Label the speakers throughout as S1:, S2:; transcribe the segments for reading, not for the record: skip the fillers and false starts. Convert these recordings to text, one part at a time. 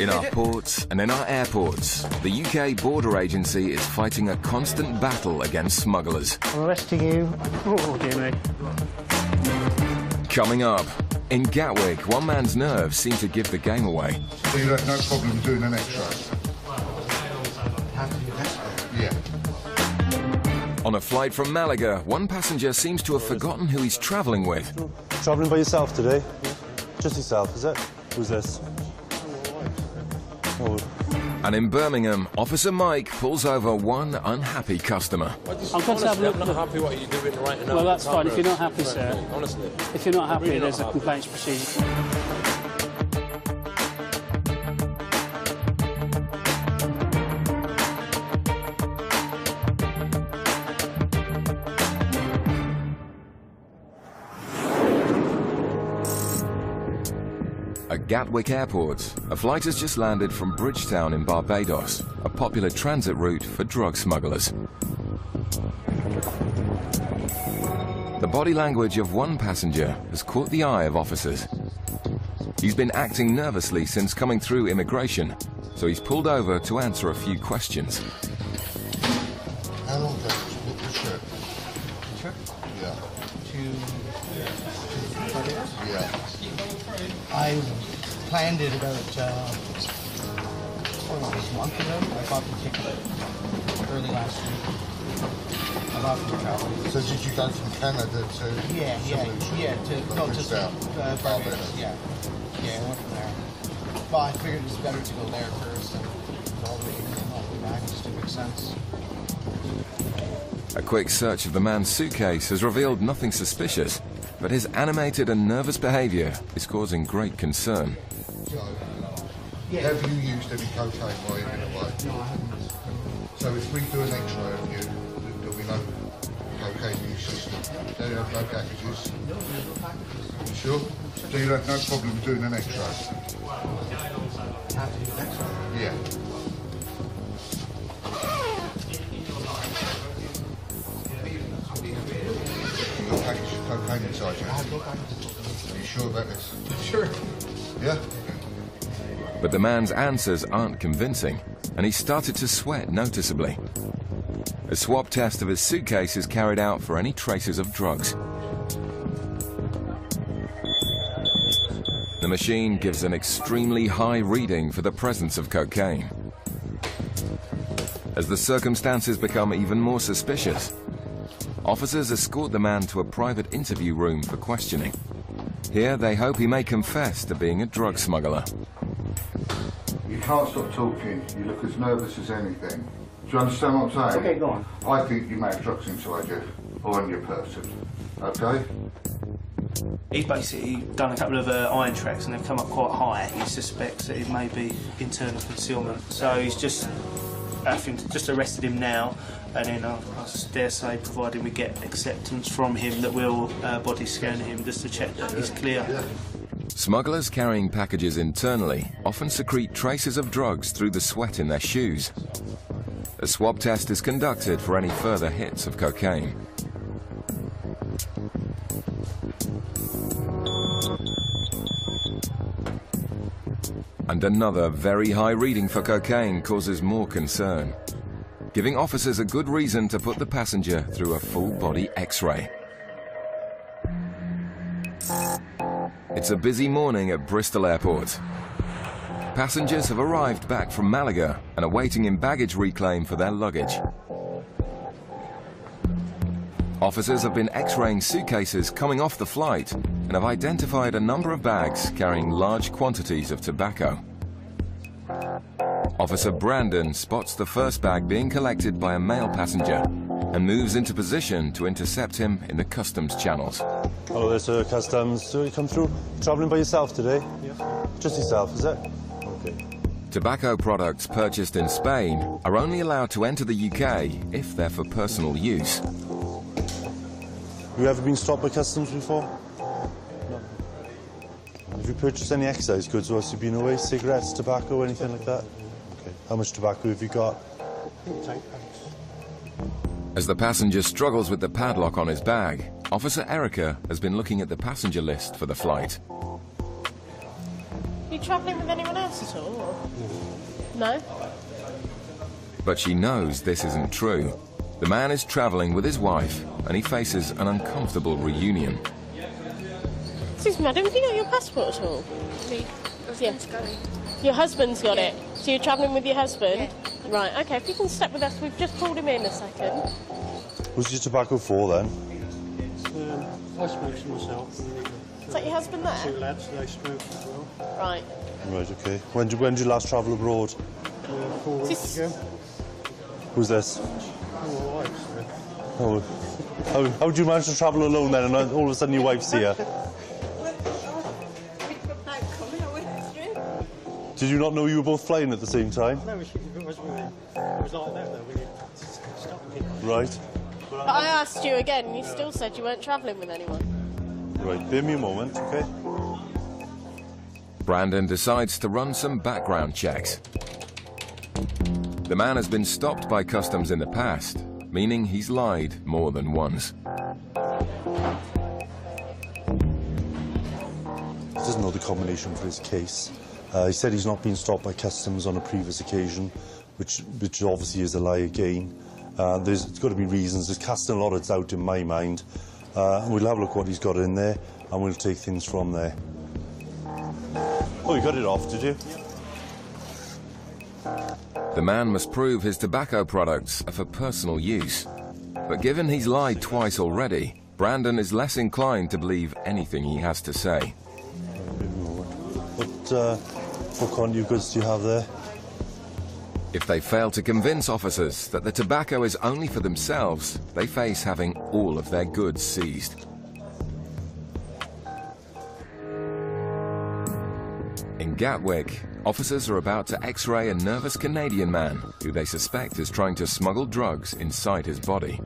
S1: In our ports and in our airports, the UK Border Agency is fighting a constant battle against smugglers.
S2: I'm arresting you. Oh, dear me.
S1: Coming up, in Gatwick, one man's nerves seem to give the game away.
S3: So you have no problem doing an X-ray? Yeah.
S1: On a flight from Malaga, one passenger seems to have forgotten who he's travelling with.
S4: Travelling by yourself today? Just yourself, is it? Who's this? Oh.
S1: And in Birmingham, Officer Mike pulls over one unhappy customer.
S5: I'm going to have a look. I'm not happy what you're doing right now. Well, that's fine. If you're not happy, sir. Honestly. If you're not happy, there's a complaints procedure.
S1: At Gatwick Airport, a flight has just landed from Bridgetown in Barbados, a popular transit route for drug smugglers. The body language of one passenger has caught the eye of officers. He's been acting nervously since coming through immigration, so he's pulled over to answer a few questions.
S3: How long ago did the shirt?
S6: Sure.
S3: Yeah. Yeah.
S6: I planned it about a month ago. I bought the ticket early last week. I bought the travel.
S3: So did you go from Canada to?
S6: Yeah, to
S3: Barbados.
S6: Barbados. Yeah, I went from there. Well, I figured it's better to go there first and all the way back. Just to make sense.
S1: A quick search of the man's suitcase has revealed nothing suspicious, but his animated and nervous behaviour is causing great concern.
S3: Have you used any cocaine while you're in a way?
S6: No, I haven't.
S3: So if we do an X-ray of you, there'll be no cocaine use system. Do you have no packages?
S6: No, there's no packages.
S3: You sure? So you have no problem doing an X-ray?
S6: Have to do an X-ray?
S3: Yeah. You got package of cocaine inside you?
S6: I have no packages.
S3: Are you sure about this?
S6: Sure.
S3: Yeah?
S1: But the man's answers aren't convincing, and he started to sweat noticeably. A swab test of his suitcase is carried out for any traces of drugs. The machine gives an extremely high reading for the presence of cocaine. As the circumstances become even more suspicious, officers escort the man to a private interview room for questioning. Here they hope he may confess to being a drug smuggler.
S3: You can't stop talking. You look as nervous as anything. Do you understand what I'm saying?
S6: Okay, go on.
S3: I think you may have drugs inside you, or on your person. Okay?
S5: He's basically done a couple of iron tracks and they've come up quite high. He suspects that it may be internal concealment. So he's just arrested him now, and then I dare say, providing we get acceptance from him, that we'll body scan him just to check that he's clear.
S1: Smugglers carrying packages internally often secrete traces of drugs through the sweat in their shoes. A swab test is conducted for any further hits of cocaine. And another very high reading for cocaine causes more concern, giving officers a good reason to put the passenger through a full-body X-ray. It's a busy morning at Bristol Airport. Passengers have arrived back from Malaga and are waiting in baggage reclaim for their luggage. Officers have been X-raying suitcases coming off the flight and have identified a number of bags carrying large quantities of tobacco. Officer Brandon spots the first bag being collected by a male passenger and moves into position to intercept him in the customs channels.
S4: Hello there, sir. Customs. So you come through? Travelling by yourself today? Yeah. Just yourself, is it? Okay.
S1: Tobacco products purchased in Spain are only allowed to enter the UK if they're for personal use.
S4: Have you ever been stopped by customs before? No. Have you purchased any excise goods whilst you've been away? Cigarettes, tobacco, anything like that? Okay. How much tobacco have you got?
S1: As the passenger struggles with the padlock on his bag, Officer Erica has been looking at the passenger list for the flight.
S7: You travelling with anyone else at all? Or? No?
S1: But she knows this isn't true. The man is travelling with his wife, and he faces an uncomfortable reunion.
S7: Excuse me, madam, have you got your passport at all?
S8: Me.
S7: Yeah. Your husband's got
S8: Yeah.
S7: it? So you're travelling with your husband?
S8: Yeah.
S7: Right, OK, if you can step with us, we've just pulled him in a second.
S4: Who's your tobacco for then?
S2: I smoke for myself.
S7: Is that your husband there?
S2: Two lads, they smoke as well.
S7: Right.
S4: Right, okay. When did you last travel abroad?
S2: 4 weeks
S7: This-
S2: ago.
S4: Who's this?
S2: My wife, so.
S4: Oh, how did you manage to travel alone then, and all of a sudden your wife's here? Did you not know you were both flying at the same time?
S2: No, it was like that though. We stopped people.
S4: Right.
S7: But I asked you again, and you still said you weren't travelling with anyone.
S4: Right, bear me a moment, okay?
S1: Brandon decides to run some background checks. The man has been stopped by customs in the past, meaning he's lied more than once.
S4: He doesn't know the combination for his case. He said he's not been stopped by customs on a previous occasion, which obviously is a lie again. There's got to be reasons. There's casting a lot of doubt in my mind. We'll have a look what he's got in there, and we'll take things from there. Oh, you got it off, did you?
S1: The man must prove his tobacco products are for personal use. But given he's lied twice already, Brandon is less inclined to believe anything he has to say.
S4: What kind of goods do you have there?
S1: If they fail to convince officers that the tobacco is only for themselves, they face having all of their goods seized. In Gatwick, officers are about to X-ray a nervous Canadian man who they suspect is trying to smuggle drugs inside his body.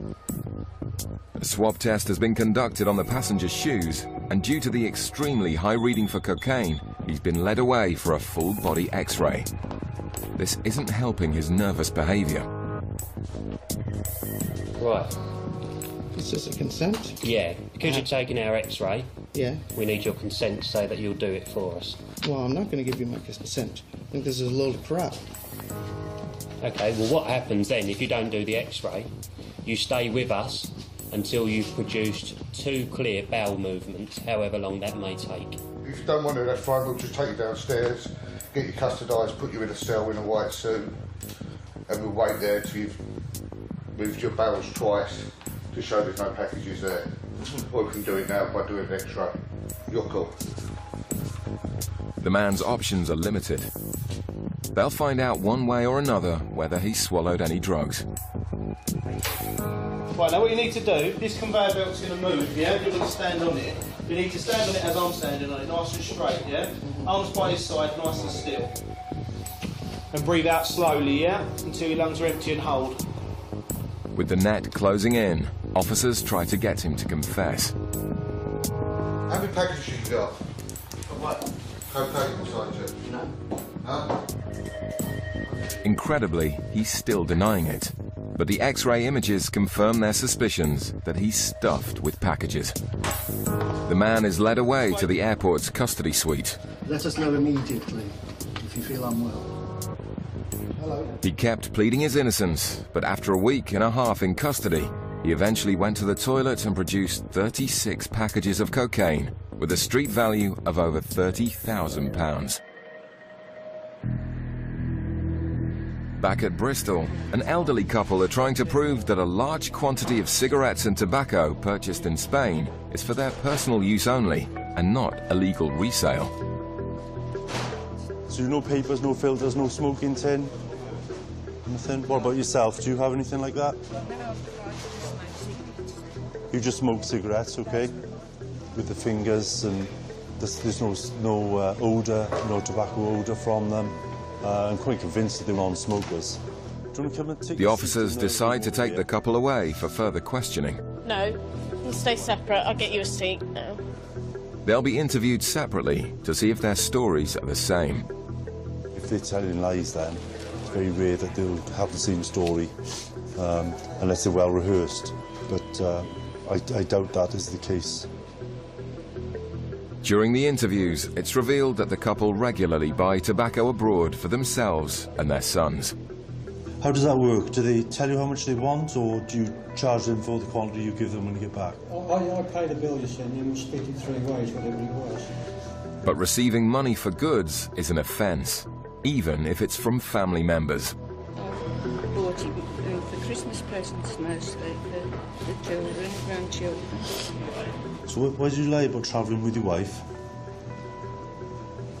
S1: A swab test has been conducted on the passenger's shoes, and due to the extremely high reading for cocaine, he's been led away for a full-body X-ray. This isn't helping his nervous behaviour.
S9: Right.
S6: Is this a consent?
S9: Yeah, because you're taking our X-ray,
S6: Yeah.
S9: we need your consent to say that you'll do it for us.
S6: Well, I'm not going to give you my consent. I think this is a load of crap.
S9: Okay, well what happens then if you don't do the X-ray? You stay with us until you've produced 2 clear bowel movements, however long that may take.
S3: If you don't want to, that's fine. We'll just take you downstairs, get you custodised, put you in a cell in a white suit, and we'll wait there till you've moved your bowels twice to show there's no packages there. Or we can do it now by doing an X-ray. You're cool.
S1: The man's options are limited. They'll find out one way or another whether he's swallowed any drugs.
S5: Right, now what you need to do, this conveyor belt's going to move, yeah? You're going to stand on it. You need to stand on it as I'm standing on it, nice and straight, yeah? Arms by his side, nice and still. And breathe out slowly, yeah? Until your lungs are empty and hold.
S1: With the net closing in, officers try to get him to confess.
S3: How many packages you got? What? Cocaine inside you? No. Huh?
S1: Incredibly, he's still denying it. But the X-ray images confirm their suspicions that he's stuffed with packages. The man is led away to the airport's custody suite.
S10: Let us know immediately if you feel unwell.
S3: Hello.
S1: He kept pleading his innocence, but after a week and a half in custody, he eventually went to the toilet and produced 36 packages of cocaine with a street value of over £30,000. Back at Bristol, an elderly couple are trying to prove that a large quantity of cigarettes and tobacco purchased in Spain is for their personal use only and not illegal resale.
S4: So no papers, no filters, no smoking tin? Nothing? What about yourself? Do you have anything like that? You just smoke cigarettes, okay? With the fingers, and there's no odour, no tobacco odour from them. I'm quite convinced that they're non-smokers. Do you want to come and take
S1: The officers decide to take the couple away for further questioning.
S7: No, we'll stay separate. I'll get you a seat now.
S1: They'll be interviewed separately to see if their stories are the same.
S4: If they're telling lies, then it's very rare that they'll have the same story, unless they're well rehearsed. But I doubt that is the case.
S1: During the interviews, it's revealed that the couple regularly buy tobacco abroad for themselves and their sons.
S4: How does that work? Do they tell you how much they want, or do you charge them for the quantity you give them when you get back?
S10: I pay the bill, you see, and you must split it 3 ways, whatever it was.
S1: But receiving money for goods is an offence, even if it's from family members.
S8: Bought it for Christmas presents mostly, for the children, grandchildren.
S4: So why did you lie about travelling with your wife?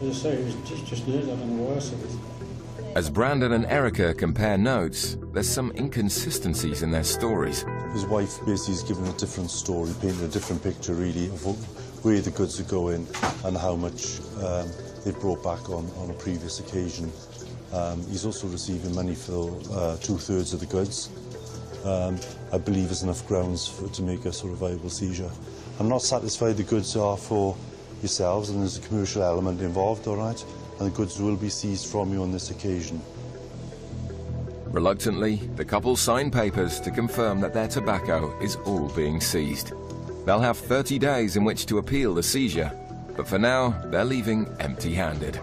S10: As I say, it was just news, I don't know why I said it.
S1: As Brandon and Erica compare notes, there's some inconsistencies in their stories.
S4: His wife basically is giving a different story, painting a different picture really of where the goods are going and how much they've brought back on a previous occasion. He's also receiving money for 2/3 of the goods. I believe there's enough grounds to make a sort of viable seizure. I'm not satisfied the goods are for yourselves, and there's a commercial element involved, all right? And the goods will be seized from you on this occasion.
S1: Reluctantly, the couple sign papers to confirm that their tobacco is all being seized. They'll have 30 days in which to appeal the seizure, but for now, they're leaving empty-handed.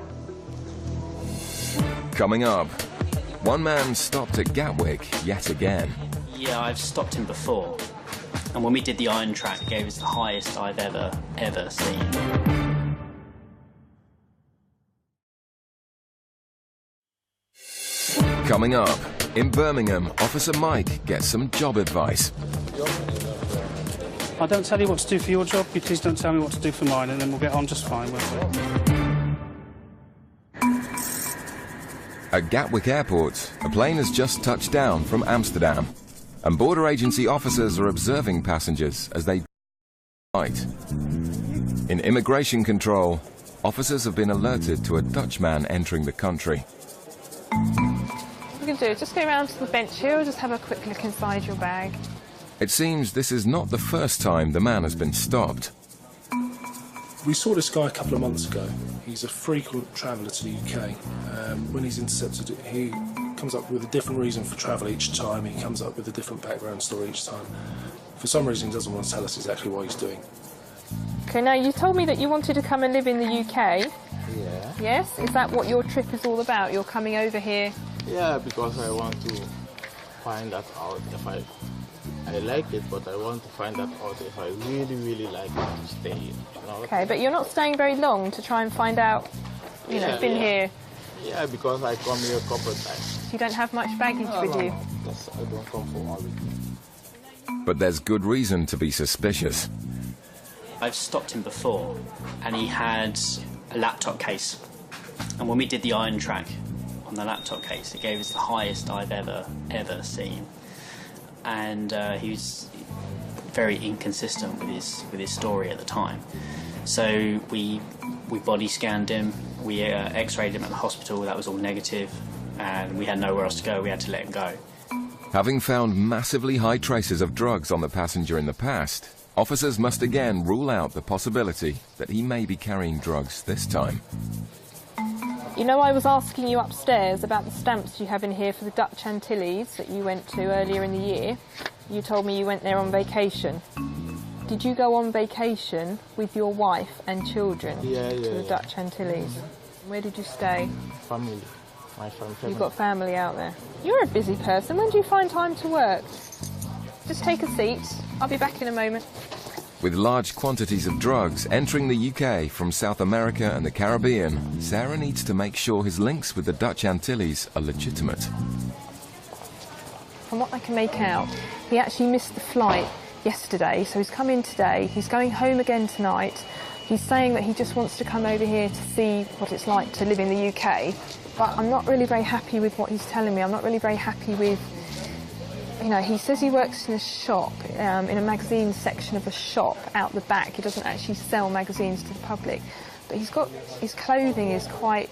S1: Coming up, one man stopped at Gatwick yet again.
S11: Yeah, I've stopped him before. And when we did the iron track, it gave us the highest I've ever seen.
S1: Coming up, in Birmingham, Officer Mike gets some job advice.
S2: I don't tell you what to do for your job, you please don't tell me what to do for mine, and then we'll get on just fine, won't we?
S1: At Gatwick Airport, a plane has just touched down from Amsterdam, and border agency officers are observing passengers as they fight. In immigration control, officers have been alerted to a Dutchman entering the country.
S12: What you can do is just go around to the bench here, or just have a quick look inside your bag.
S1: It seems this is not the first time the man has been stopped.
S13: We saw this guy a couple of months ago. He's a frequent traveller to the UK. When he's intercepted, he comes up with a different reason for travel each time. He comes up with a different background story each time. For some reason, he doesn't want to tell us exactly what he's doing.
S12: Okay, now you told me that you wanted to come and live in the UK.
S14: Yeah.
S12: Yes? Is that what your trip is all about? You're coming over here?
S14: Yeah, because I want to find that out. If I like it, but I want to find that out if I really like it to stay here. You know?
S12: Okay, but you're not staying very long to try and find out, you know, been here.
S14: Yeah, because I come here a couple of times.
S12: You don't have much baggage with you?
S14: Because I don't come for all week.
S1: But there's good reason to be suspicious.
S11: I've stopped him before, and he had a laptop case. And when we did the iron track on the laptop case, it gave us the highest I've ever seen. And he was very inconsistent with his story at the time. So we body scanned him, we x-rayed him at the hospital, that was all negative, and we had nowhere else to go, we had to let him go.
S1: Having found massively high traces of drugs on the passenger in the past, officers must again rule out the possibility that he may be carrying drugs this time.
S12: You know, I was asking you upstairs about the stamps you have in here for the Dutch Antilles that you went to earlier in the year. You told me you went there on vacation. Did you go on vacation with your wife and children to the Dutch Antilles? Where did you stay?
S14: Family. My family.
S12: You've got family out there. You're a busy person. When do you find time to work? Just take a seat. I'll be back in a moment.
S1: With large quantities of drugs entering the UK from South America and the Caribbean, Sarah needs to make sure his links with the Dutch Antilles are legitimate.
S12: From what I can make out, he actually missed the flight yesterday, so he's come in today. He's going home again tonight. He's saying that he just wants to come over here to see what it's like to live in the UK. But I'm not really very happy with what he's telling me. I'm not really very happy with... You know, he says he works in a shop, in a magazine section of a shop out the back. He doesn't actually sell magazines to the public. But his clothing is quite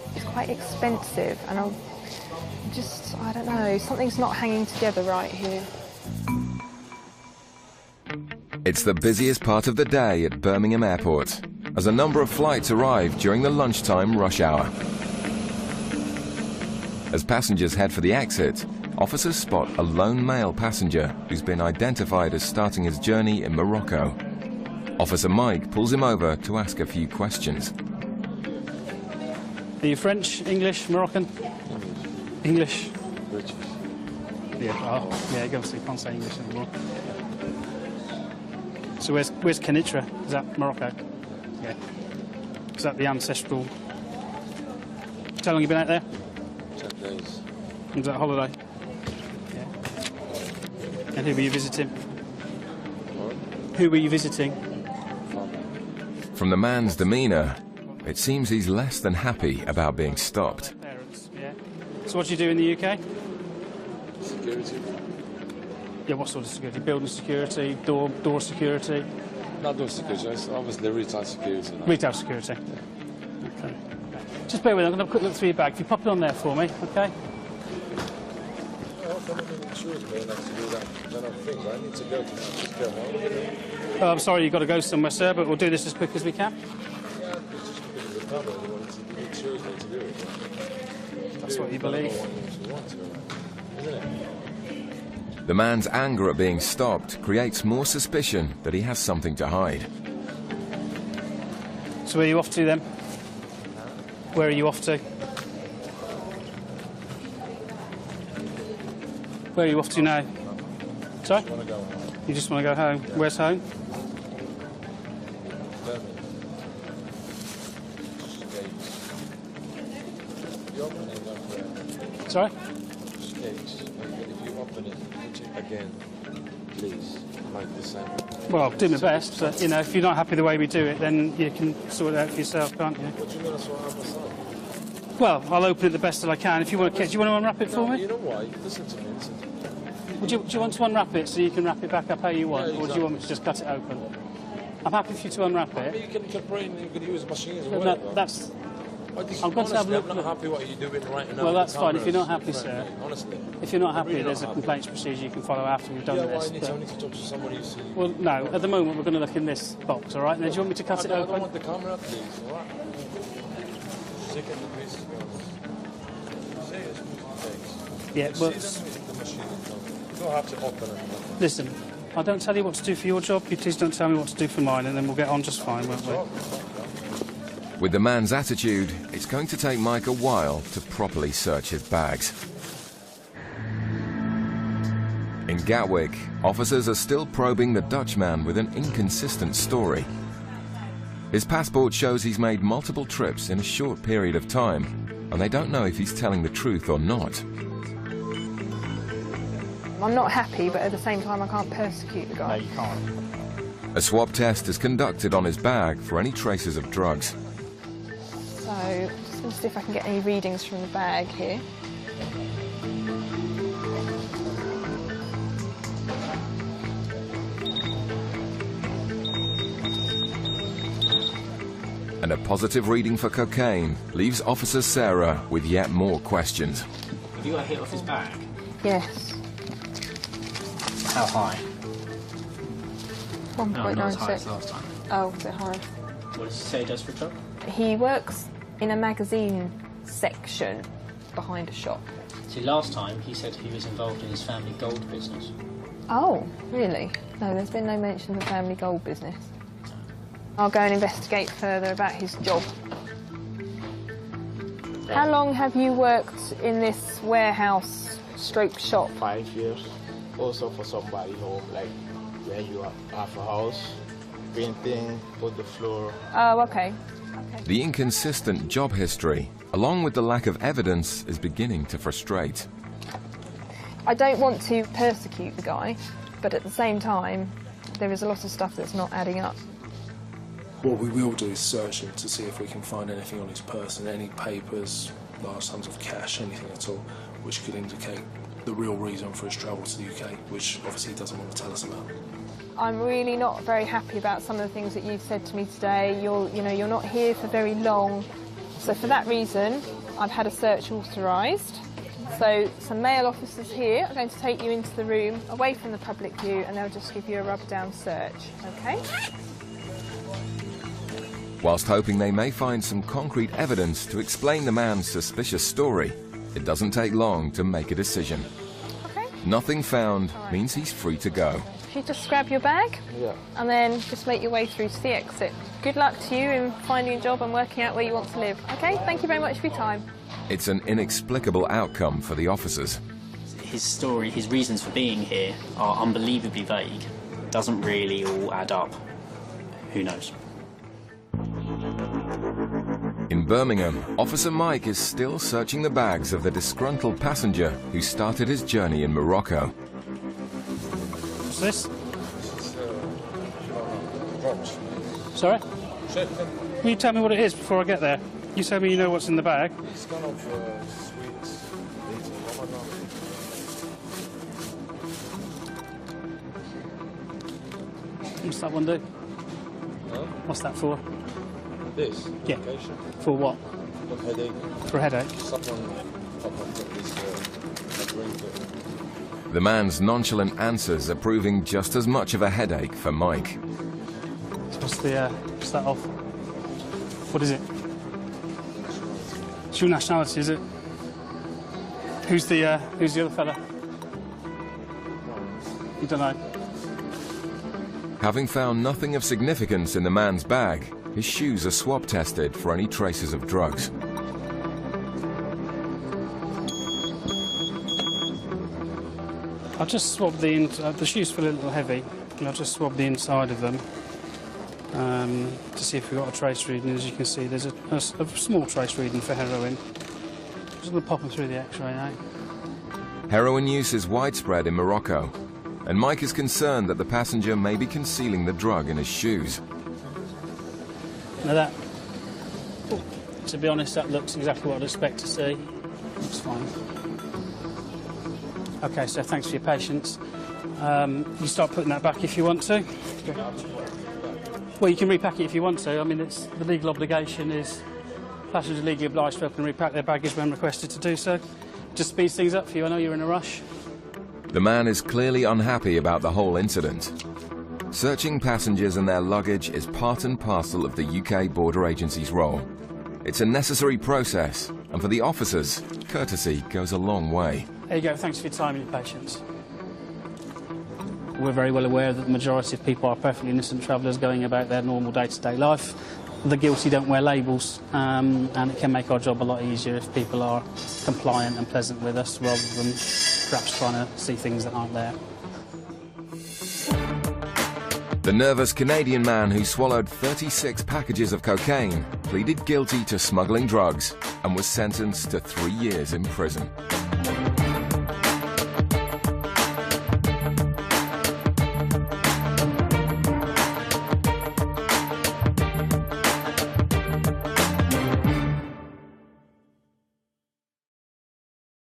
S12: expensive, and I don't know, something's not hanging together right here.
S1: It's the busiest part of the day at Birmingham Airport, as a number of flights arrive during the lunchtime rush hour. As passengers head for the exit, officers spot a lone male passenger who's been identified as starting his journey in Morocco. Officer Mike pulls him over to ask a few questions.
S2: Are you French, English, Moroccan? English.
S15: British.
S2: Yeah, oh, yeah, obviously you can't say English anymore. So where's Kenitra? Is that Morocco? Yeah. Is that the ancestral... How long have you been out there?
S15: 10 days.
S2: Is that a holiday? Yeah. And who were you visiting?
S15: What?
S2: Who were you visiting?
S1: From the man's demeanour, it seems he's less than happy about being stopped.
S2: Parents, yeah. So what do you do in the UK?
S15: Security.
S2: Yeah, what sort of security? Building security, door security?
S15: Not door security, it's obviously retail security. No?
S2: Retail security. Yeah. Okay. Just bear with me, I'm going to have a quick look through your bag. If you pop it on there for me, okay? Oh, I'm sorry, you've got to go somewhere, sir, but we'll do this as quick as we can. That's what you believe.
S1: The man's anger at being stopped creates more suspicion that he has something to hide.
S2: So where are you off to then? Where are you off to? Where are you off to now? Sorry? You just want to go home. Where's home? Sorry?
S15: If you open it again, please, like the same.
S2: Well, I'll do my best, but, you know, if you're not happy the way we do it, then you can sort it out for yourself, can't you?
S15: What do you mean I sort out myself?
S2: Well, I'll open it the best that I can. If you want to, do you want to unwrap it for me?
S15: You know why? Listen to me, listen to me.
S2: Do you want to unwrap it so you can wrap it back up how you want,
S15: Yeah,
S2: or do you want me to just cut it open? I'm happy for you to unwrap it.
S15: You can use machines or
S2: No,
S15: whatever.
S2: that's... I'm going to have a look.
S15: I'm not happy what you're doing right now.
S2: Well, that's fine. If you're not
S15: cameras.
S2: happy, sir.
S15: Honestly.
S2: If you're not happy,
S15: really
S2: there's
S15: not
S2: a
S15: happy.
S2: complaints procedure you can follow after we've done
S15: Yeah,
S2: this.
S15: I need to talk to somebody you see.
S2: Well, no. At the moment, we're going to look in this box, all right? Now, do you want me to cut it
S15: I
S2: open?
S15: don't want the camera, please. All right? Second the pieces.
S2: Yeah, well...
S15: The machine. You don't have to open it.
S2: Listen, I don't tell you what to do for your job. You please don't tell me what to do for mine, and then we'll get on just fine, won't we?
S1: With the man's attitude, it's going to take Mike a while to properly search his bags. In Gatwick, officers are still probing the Dutchman with an inconsistent story. His passport shows he's made multiple trips in a short period of time, and they don't know if he's telling the truth or not.
S12: I'm not happy, but at the same time I can't persecute the guy.
S11: No, you can't.
S1: A swab test is conducted on his bag for any traces of drugs.
S12: So, just going to see if I can get any readings from the bag here.
S1: And a positive reading for cocaine leaves Officer Sarah with yet more questions.
S11: Have you got a hit off his bag?
S12: Yes.
S11: How high?
S12: 1.96.
S11: No, not as high as last time.
S12: Oh, a bit high.
S11: What does he say he does for a job?
S12: He works in a magazine section behind a shop.
S11: See, last time he said he was involved in his family gold business.
S12: Oh, really? No, there's been no mention of the family gold business. I'll go and investigate further about his job. How long have you worked in this warehouse stroke shop?
S14: 5 years. Also for somebody home, like when you have a house, painting, put the floor.
S12: Oh, okay.
S1: The inconsistent job history, along with the lack of evidence, is beginning to frustrate.
S12: I don't want to persecute the guy, but at the same time, there is a lot of stuff that's not adding up.
S13: What we will do is search him to see if we can find anything on his person, any papers, large sums of cash, anything at all, which could indicate the real reason for his travel to the UK, which obviously he doesn't want to tell us about.
S12: I'm really not very happy about some of the things that you've said to me today. You're not here for very long. So for that reason, I've had a search authorised. So some male officers here are going to take you into the room, away from the public view, and they'll just give you a rub-down search, okay?
S1: Whilst hoping they may find some concrete evidence to explain the man's suspicious story, it doesn't take long to make a decision.
S12: Okay.
S1: Nothing found means he's free to go.
S12: if you just grab your bag
S15: Yeah.
S12: and then just make your way through to the exit. Good luck to you in finding a job and working out where you want to live. Okay, thank you very much for your time.
S1: It's an inexplicable outcome for the officers.
S11: His story, his reasons for being here are unbelievably vague. Doesn't really all add up. Who knows?
S1: In Birmingham, Officer Mike is still searching the bags of the disgruntled passenger who started his journey in Morocco.
S2: What's this?
S15: Drops.
S2: Sorry?
S15: Check.
S2: Will you tell me what it is before I get there? You tell me you know what's in the bag.
S15: It's kind of sweets.
S2: What's that one do?
S15: Huh?
S2: What's that for?
S15: This?
S2: Yeah.
S15: Medication?
S2: For what?
S15: For headache.
S2: For a headache?
S15: Someone got this drink.
S1: The man's nonchalant answers are proving just as much of a headache for Mike.
S2: What's that off? What is it? It's your nationality, is it? Who's the other fella? You don't know.
S1: Having found nothing of significance in the man's bag, his shoes are swab tested for any traces of drugs.
S2: I'll just swab the shoes feel a little heavy, and I'll just swab the inside of them to see if we've got a trace reading. As you can see, there's a small trace reading for heroin. Just going to pop them through the X-ray now.
S1: Heroin use is widespread in Morocco, and Mike is concerned that the passenger may be concealing the drug in his shoes.
S2: Now to be honest, that looks exactly what I'd expect to see. Looks fine. Okay, so thanks for your patience. You start putting that back if you want to. Well, you can repack it if you want to. I mean, it's the legal obligation is passengers are legally obliged to open and repack their baggage when requested to do so. Just speeds things up for you. I know you're in a rush.
S1: The man is clearly unhappy about the whole incident. Searching passengers and their luggage is part and parcel of the UK Border Agency's role. It's a necessary process, and for the officers, courtesy goes a long way.
S2: There you go. Thanks for your time and your patience. We're very well aware that the majority of people are perfectly innocent travellers going about their normal day-to-day life. The guilty don't wear labels, and it can make our job a lot easier if people are compliant and pleasant with us rather than perhaps trying to see things that aren't there.
S1: The nervous Canadian man who swallowed 36 packages of cocaine pleaded guilty to smuggling drugs and was sentenced to 3 years in prison.